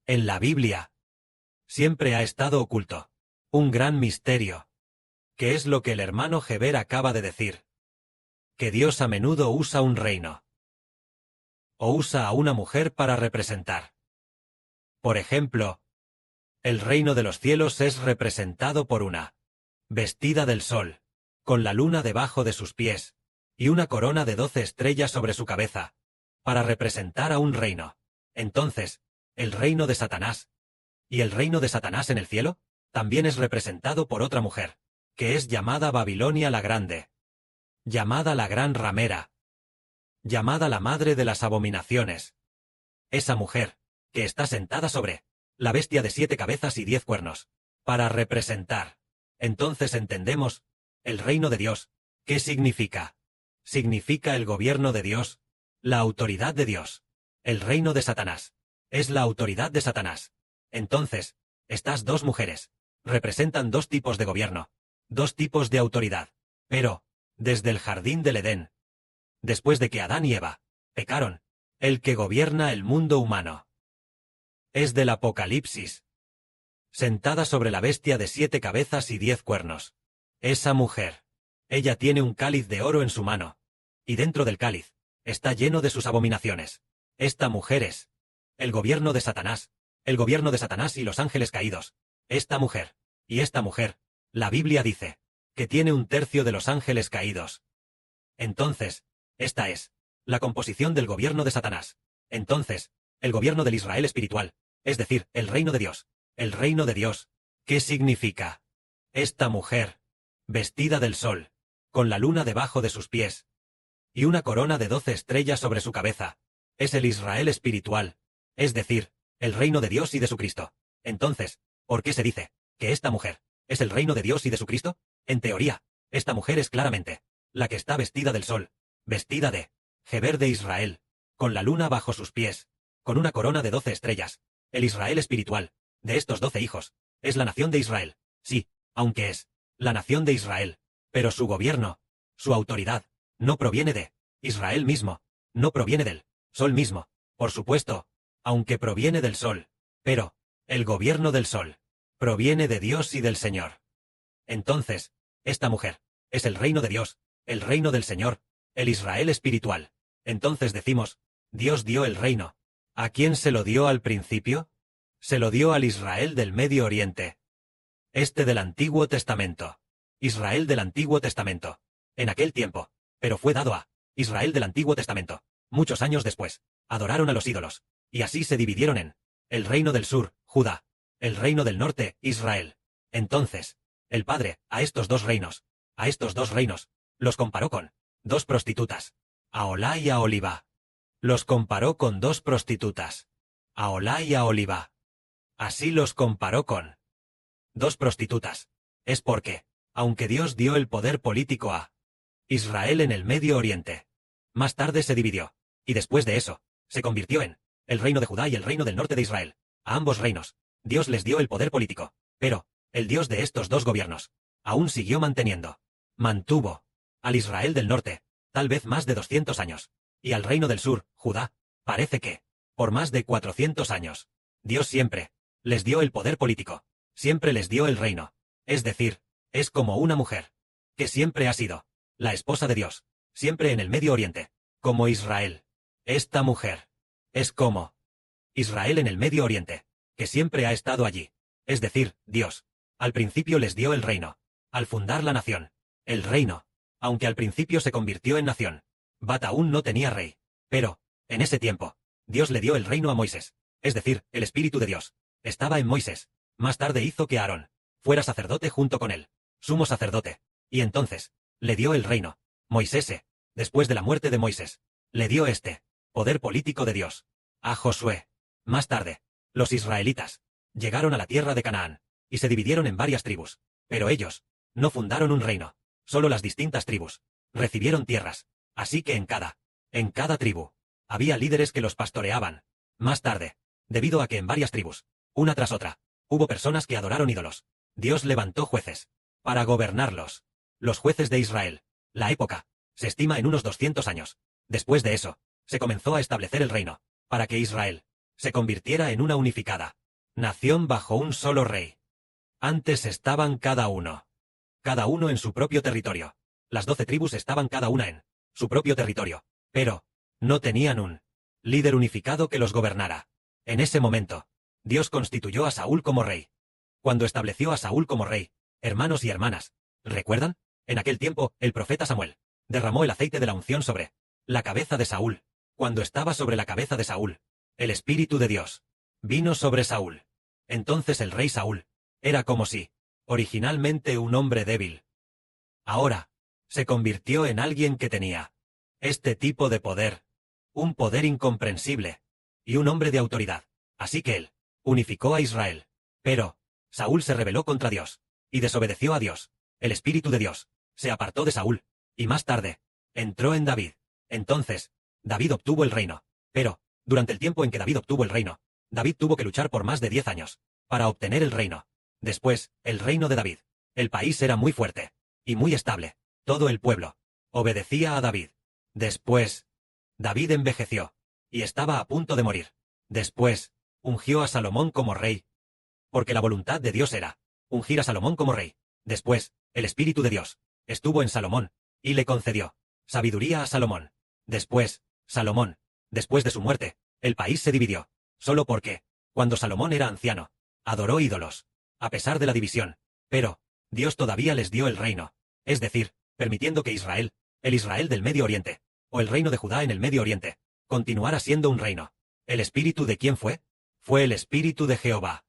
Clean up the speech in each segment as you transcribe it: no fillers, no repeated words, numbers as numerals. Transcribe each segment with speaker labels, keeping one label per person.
Speaker 1: En la Biblia siempre ha estado oculto un gran misterio, que es lo que el hermano Heber acaba de decir, que Dios a menudo usa un reino, o usa a una mujer para representar. Por ejemplo, el reino de los cielos es representado por una vestida del sol, con la luna debajo de sus pies, y una corona de 12 estrellas sobre su cabeza, para representar a un reino. Entonces, el reino de Satanás, y el reino de Satanás en el cielo, también es representado por otra mujer, que es llamada Babilonia la Grande, llamada la Gran Ramera, llamada la Madre de las Abominaciones. Esa mujer, que está sentada sobre la bestia de 7 cabezas y 10 cuernos, para representar. Entonces entendemos el reino de Dios. ¿Qué significa? Significa el gobierno de Dios, la autoridad de Dios. El reino de Satanás es la autoridad de Satanás. Entonces, estas dos mujeres representan dos tipos de gobierno, dos tipos de autoridad. Pero, desde el jardín del Edén, después de que Adán y Eva pecaron, el que gobierna el mundo humano es del Apocalipsis, sentada sobre la bestia de 7 cabezas y 10 cuernos. Esa mujer, ella tiene un cáliz de oro en su mano, y dentro del cáliz está lleno de sus abominaciones. Esta mujer es el gobierno de Satanás, el gobierno de Satanás y los ángeles caídos. Esta mujer, la Biblia dice, que tiene 1/3 de los ángeles caídos. Entonces, esta es la composición del gobierno de Satanás. Entonces, el gobierno del Israel espiritual, es decir, el reino de Dios. El reino de Dios, ¿qué significa? Esta mujer, vestida del sol, con la luna debajo de sus pies, y una corona de 12 estrellas sobre su cabeza, es el Israel espiritual, es decir, el reino de Dios y de su Cristo. Entonces, ¿por qué se dice que esta mujer es el reino de Dios y de su Cristo? En teoría, esta mujer es claramente la que está vestida del sol, vestida de Heber de Israel, con la luna bajo sus pies, con una corona de 12 estrellas, el Israel espiritual. De estos 12 hijos, es la nación de Israel. Sí, aunque es la nación de Israel, pero su gobierno, su autoridad, no proviene de Israel mismo, no proviene del sol mismo, por supuesto, aunque proviene del sol, pero el gobierno del sol proviene de Dios y del Señor. Entonces, esta mujer es el reino de Dios, el reino del Señor, el Israel espiritual. Entonces decimos, Dios dio el reino. ¿A quién se lo dio al principio? Se lo dio al Israel del Medio Oriente. Este del Antiguo Testamento. Israel del Antiguo Testamento. En aquel tiempo, pero fue dado a Israel del Antiguo Testamento. Muchos años después, adoraron a los ídolos, y así se dividieron en el reino del sur, Judá, el reino del norte, Israel. Entonces, el Padre, a estos dos reinos, los comparó con dos prostitutas, Aholá y Aholibá. Los comparó con dos prostitutas, Aholá y Aholibá. Así los comparó con dos prostitutas. Es porque, aunque Dios dio el poder político a Israel en el Medio Oriente, más tarde se dividió, y después de eso, se convirtió en el reino de Judá y el reino del norte de Israel. A ambos reinos, Dios les dio el poder político, pero el Dios de estos dos gobiernos aún siguió mantuvo al Israel del norte, tal vez más de 200 años, y al reino del sur, Judá, parece que, por más de 400 años, Dios siempre les dio el poder político, siempre les dio el reino. Es decir, es como una mujer, que siempre ha sido la esposa de Dios, siempre en el Medio Oriente, como Israel. Esta mujer es como Israel en el Medio Oriente, que siempre ha estado allí. Es decir, Dios, al principio les dio el reino, al fundar la nación, el reino, aunque al principio se convirtió en nación. Bat aún no tenía rey, pero, en ese tiempo, Dios le dio el reino a Moisés, es decir, el Espíritu de Dios estaba en Moisés. Más tarde hizo que Aarón fuera sacerdote junto con él, sumo sacerdote, y entonces le dio el reino. Moisés, después de la muerte de Moisés, le dio este poder político de Dios a Josué. Más tarde, los israelitas llegaron a la tierra de Canaán, y se dividieron en varias tribus, pero ellos no fundaron un reino, solo las distintas tribus recibieron tierras, así que en cada tribu había líderes que los pastoreaban. Más tarde, debido a que en varias tribus, una tras otra, hubo personas que adoraron ídolos, Dios levantó jueces para gobernarlos. Los jueces de Israel, la época, se estima en unos 200 años. Después de eso, se comenzó a establecer el reino, para que Israel se convirtiera en una unificada nación bajo un solo rey. Antes estaban cada uno en su propio territorio. Las 12 tribus estaban cada una en su propio territorio, pero no tenían un líder unificado que los gobernara. En ese momento, Dios constituyó a Saúl como rey. Cuando estableció a Saúl como rey, hermanos y hermanas, ¿recuerdan? En aquel tiempo, el profeta Samuel derramó el aceite de la unción sobre la cabeza de Saúl. Cuando estaba sobre la cabeza de Saúl, el Espíritu de Dios vino sobre Saúl. Entonces el rey Saúl era como si, originalmente un hombre débil, ahora se convirtió en alguien que tenía este tipo de poder, un poder incomprensible, y un hombre de autoridad. Así que él unificó a Israel. Pero Saúl se rebeló contra Dios y desobedeció a Dios. El Espíritu de Dios se apartó de Saúl, y más tarde entró en David. Entonces, David obtuvo el reino. Pero, durante el tiempo en que David obtuvo el reino, David tuvo que luchar por más de 10 años para obtener el reino. Después, el reino de David. El país era muy fuerte y muy estable. Todo el pueblo obedecía a David. Después, David envejeció y estaba a punto de morir. Después, ungió a Salomón como rey, porque la voluntad de Dios era ungir a Salomón como rey. Después, el Espíritu de Dios estuvo en Salomón y le concedió sabiduría a Salomón. Después, Salomón, después de su muerte, el país se dividió, solo porque, cuando Salomón era anciano, adoró ídolos, a pesar de la división. Pero Dios todavía les dio el reino, es decir, permitiendo que Israel, el Israel del Medio Oriente, o el reino de Judá en el Medio Oriente, continuara siendo un reino. ¿El espíritu de quién fue? Fue el espíritu de Jehová.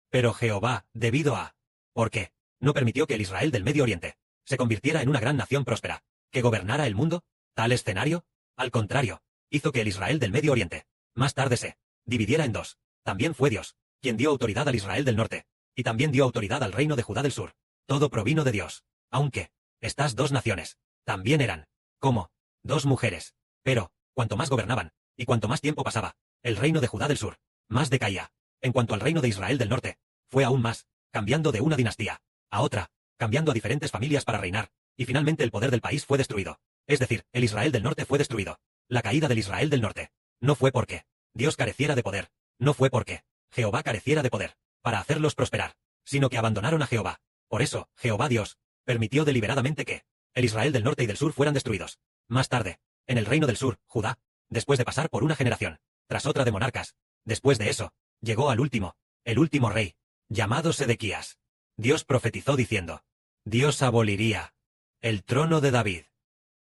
Speaker 1: Pero Jehová, debido a ¿por qué? No permitió que el Israel del Medio Oriente se convirtiera en una gran nación próspera, que gobernara el mundo. Tal escenario, al contrario, hizo que el Israel del Medio Oriente más tarde se dividiera en dos. También fue Dios quien dio autoridad al Israel del Norte, y también dio autoridad al reino de Judá del Sur. Todo provino de Dios, aunque estas dos naciones también eran como dos mujeres. Pero, cuanto más gobernaban, y cuanto más tiempo pasaba, el reino de Judá del Sur más decaía. En cuanto al reino de Israel del Norte, fue aún más, cambiando de una dinastía a otra, cambiando a diferentes familias para reinar, y finalmente el poder del país fue destruido. Es decir, el Israel del Norte fue destruido. La caída del Israel del Norte no fue porque Dios careciera de poder, no fue porque Jehová careciera de poder para hacerlos prosperar, sino que abandonaron a Jehová. Por eso, Jehová Dios permitió deliberadamente que el Israel del Norte y del Sur fueran destruidos. Más tarde, en el reino del Sur, Judá, después de pasar por una generación tras otra de monarcas, después de eso, llegó al último, el último rey, llamado Sedequías. Dios profetizó diciendo, Dios aboliría el trono de David.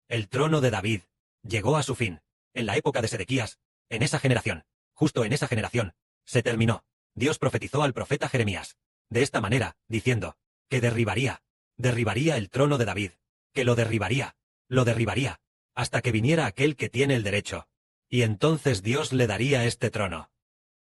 Speaker 1: El trono de David llegó a su fin, en la época de Sedequías, en esa generación, justo en esa generación, se terminó. Dios profetizó al profeta Jeremías, de esta manera, diciendo, que derribaría el trono de David, que lo derribaría, hasta que viniera aquel que tiene el derecho, y entonces Dios le daría este trono,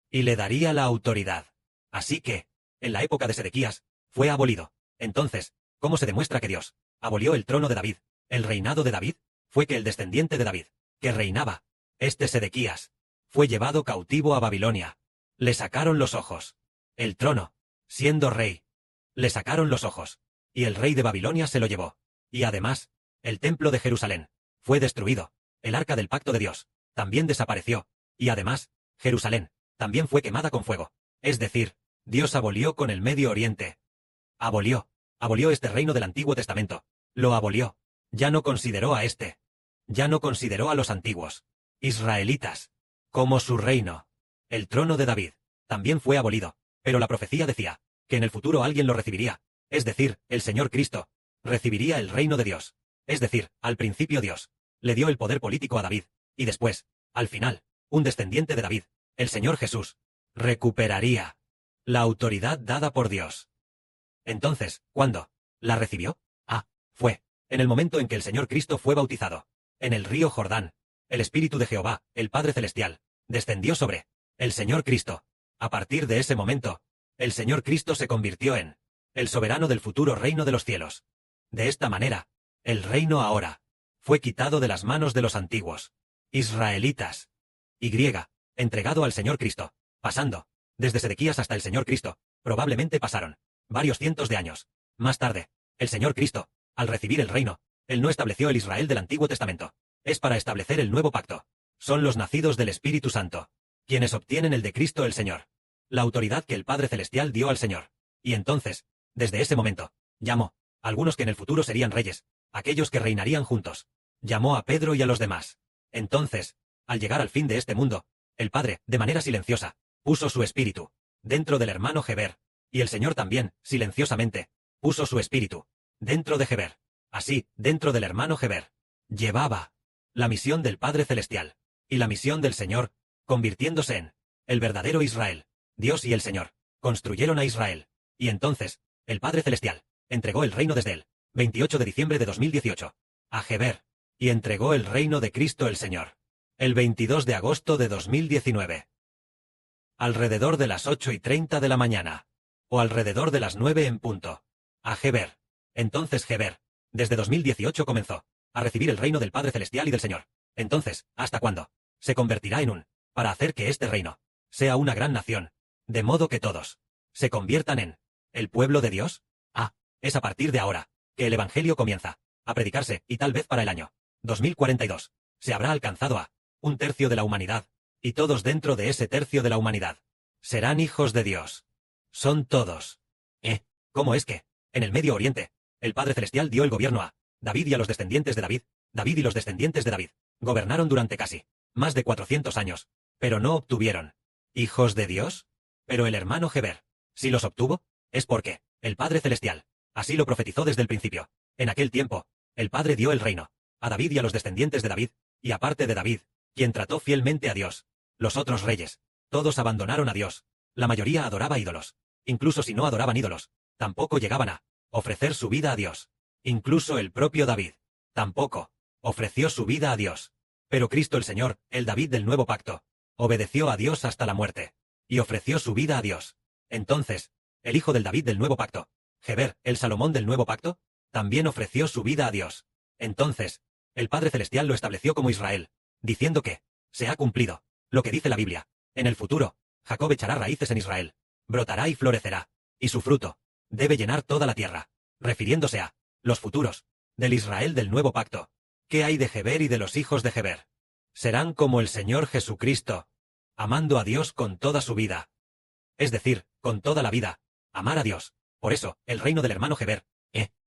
Speaker 1: y le daría la autoridad. Así que, en la época de Sedequías, fue abolido. Entonces, ¿cómo se demuestra que Dios abolió el trono de David? El reinado de David fue que el descendiente de David, que reinaba, este Sedequías, fue llevado cautivo a Babilonia. Le sacaron los ojos. El trono, siendo rey, le sacaron los ojos, y el rey de Babilonia se lo llevó. Y además, el templo de Jerusalén fue destruido. El arca del pacto de Dios también desapareció, y además, Jerusalén también fue quemada con fuego. Es decir, Dios abolió con el Medio Oriente. Abolió este reino del Antiguo Testamento. Lo abolió. Ya no consideró a los antiguos israelitas como su reino. El trono de David también fue abolido, pero la profecía decía que en el futuro alguien lo recibiría, es decir, el Señor Cristo recibiría el reino de Dios. Es decir, al principio Dios le dio el poder político a David, y después, al final, un descendiente de David, el Señor Jesús, recuperaría la autoridad dada por Dios. Entonces, ¿cuándo la recibió? Fue en el momento en que el Señor Cristo fue bautizado en el río Jordán. El Espíritu de Jehová, el Padre Celestial, descendió sobre el Señor Cristo. A partir de ese momento, el Señor Cristo se convirtió en el soberano del futuro reino de los cielos. De esta manera, el reino ahora fue quitado de las manos de los antiguos israelitas. Entregado al Señor Cristo, pasando desde Sedequías hasta el Señor Cristo, probablemente pasaron varios cientos de años. Más tarde, el Señor Cristo, al recibir el reino, Él no estableció el Israel del Antiguo Testamento. Es para establecer el nuevo pacto. Son los nacidos del Espíritu Santo. quienes obtienen el de Cristo el Señor, la autoridad que el Padre Celestial dio al Señor. Y entonces, desde ese momento, llamó a algunos que en el futuro serían reyes, aquellos que reinarían juntos. Llamó a Pedro y a los demás. Entonces, al llegar al fin de este mundo, el Padre, de manera silenciosa, puso su espíritu dentro del hermano Heber, y el Señor también, silenciosamente, puso su espíritu dentro de Heber. Así, dentro del hermano Heber, llevaba la misión del Padre Celestial y la misión del Señor, convirtiéndose en el verdadero Israel. Dios y el Señor construyeron a Israel, y entonces, el Padre Celestial entregó el reino desde el 28 de diciembre de 2018 a Heber, y entregó el reino de Cristo el Señor el 22 de agosto de 2019. Alrededor de las 8:30 de la mañana, o alrededor de las 9 en punto, a Heber. Entonces Heber, desde 2018 comenzó a recibir el reino del Padre Celestial y del Señor. Entonces, ¿hasta cuándo? Se convertirá en para hacer que este reino sea una gran nación, de modo que todos se conviertan en el pueblo de Dios. Es a partir de ahora que el Evangelio comienza a predicarse, y tal vez para el año 2042 se habrá alcanzado a un tercio de la humanidad, y todos dentro de ese tercio de la humanidad serán hijos de Dios. Son todos. ¿Cómo es que, en el Medio Oriente, el Padre Celestial dio el gobierno a David y a los descendientes de David? David y los descendientes de David gobernaron durante casi más de 400 años, pero no obtuvieron hijos de Dios. Pero el hermano Heber, si los obtuvo, es porque el Padre Celestial así lo profetizó desde el principio. En aquel tiempo, el Padre dio el reino a David y a los descendientes de David, y aparte de David, quien trató fielmente a Dios, los otros reyes, todos abandonaron a Dios. La mayoría adoraba ídolos. Incluso si no adoraban ídolos, tampoco llegaban a ofrecer su vida a Dios. Incluso el propio David tampoco ofreció su vida a Dios. Pero Cristo el Señor, el David del nuevo pacto, obedeció a Dios hasta la muerte, y ofreció su vida a Dios. Entonces, el hijo del David del nuevo pacto, Heber, el Salomón del nuevo pacto, también ofreció su vida a Dios. Entonces, el Padre Celestial lo estableció como Israel, diciendo que se ha cumplido lo que dice la Biblia. En el futuro, Jacob echará raíces en Israel, brotará y florecerá, y su fruto debe llenar toda la tierra, refiriéndose a los futuros del Israel del nuevo pacto. ¿Qué hay de Heber y de los hijos de Heber? Serán como el Señor Jesucristo, amando a Dios con toda su vida. Es decir, con toda la vida, amar a Dios. Por eso, el reino del hermano Heber,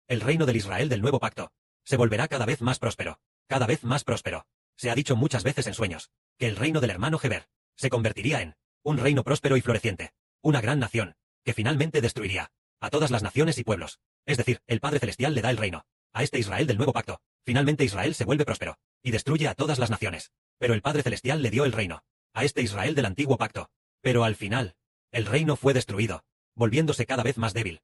Speaker 1: el reino del Israel del nuevo pacto, se volverá cada vez más próspero, cada vez más próspero. Se ha dicho muchas veces en sueños, que el reino del hermano Heber se convertiría en un reino próspero y floreciente, una gran nación, que finalmente destruiría a todas las naciones y pueblos. Es decir, el Padre Celestial le da el reino a este Israel del nuevo pacto. Finalmente Israel se vuelve próspero, y destruye a todas las naciones. Pero el Padre Celestial le dio el reino a este Israel del antiguo pacto. Pero al final, el reino fue destruido, volviéndose cada vez más débil,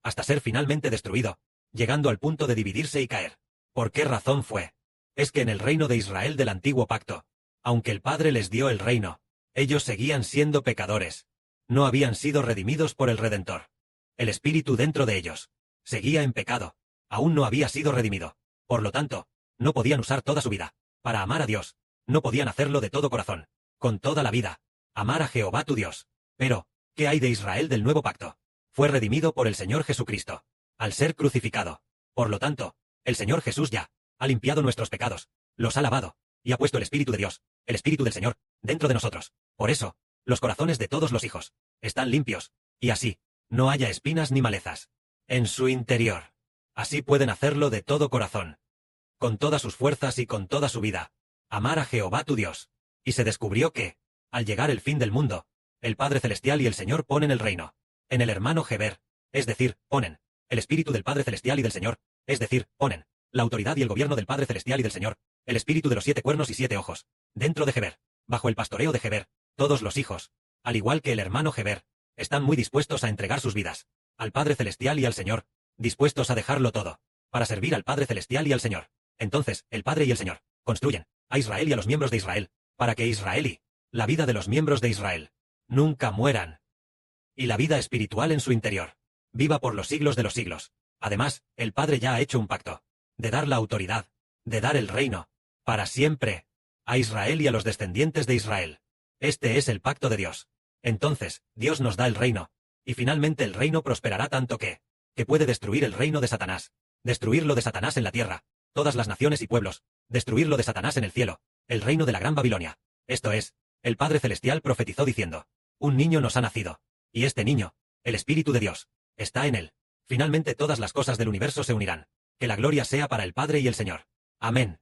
Speaker 1: hasta ser finalmente destruido, llegando al punto de dividirse y caer. ¿Por qué razón fue? Es que en el reino de Israel del antiguo pacto, aunque el Padre les dio el reino, ellos seguían siendo pecadores. No habían sido redimidos por el Redentor. El espíritu dentro de ellos seguía en pecado, aún no había sido redimido. Por lo tanto, no podían usar toda su vida para amar a Dios. No podían hacerlo de todo corazón, con toda la vida, amar a Jehová tu Dios. Pero, ¿qué hay de Israel del nuevo pacto? Fue redimido por el Señor Jesucristo, al ser crucificado. Por lo tanto, el Señor Jesús ya ha limpiado nuestros pecados, los ha lavado, y ha puesto el Espíritu de Dios, el Espíritu del Señor, dentro de nosotros. Por eso, los corazones de todos los hijos están limpios, y así, no haya espinas ni malezas en su interior. Así pueden hacerlo de todo corazón, con todas sus fuerzas y con toda su vida, amar a Jehová tu Dios. Y se descubrió que, al llegar el fin del mundo, el Padre Celestial y el Señor ponen el reino en el hermano Heber, es decir, ponen el Espíritu del Padre Celestial y del Señor, es decir, ponen la autoridad y el gobierno del Padre Celestial y del Señor, el Espíritu de los 7 cuernos y 7 ojos, dentro de Heber, bajo el pastoreo de Heber. Todos los hijos, al igual que el hermano Heber, están muy dispuestos a entregar sus vidas al Padre Celestial y al Señor, dispuestos a dejarlo todo para servir al Padre Celestial y al Señor. Entonces, el Padre y el Señor construyen a Israel y a los miembros de Israel, para que Israel y la vida de los miembros de Israel nunca mueran, y la vida espiritual en su interior viva por los siglos de los siglos. Además, el Padre ya ha hecho un pacto de dar la autoridad, de dar el reino, para siempre, a Israel y a los descendientes de Israel. Este es el pacto de Dios. Entonces, Dios nos da el reino, y finalmente el reino prosperará tanto que puede destruir el reino de Satanás, destruirlo de Satanás en la tierra, todas las naciones y pueblos, destruirlo de Satanás en el cielo, el reino de la gran Babilonia. Esto es, El Padre Celestial profetizó diciendo: un niño nos ha nacido. Y este niño, el Espíritu de Dios, está en él. Finalmente todas las cosas del universo se unirán. Que la gloria sea para el Padre y el Señor. Amén.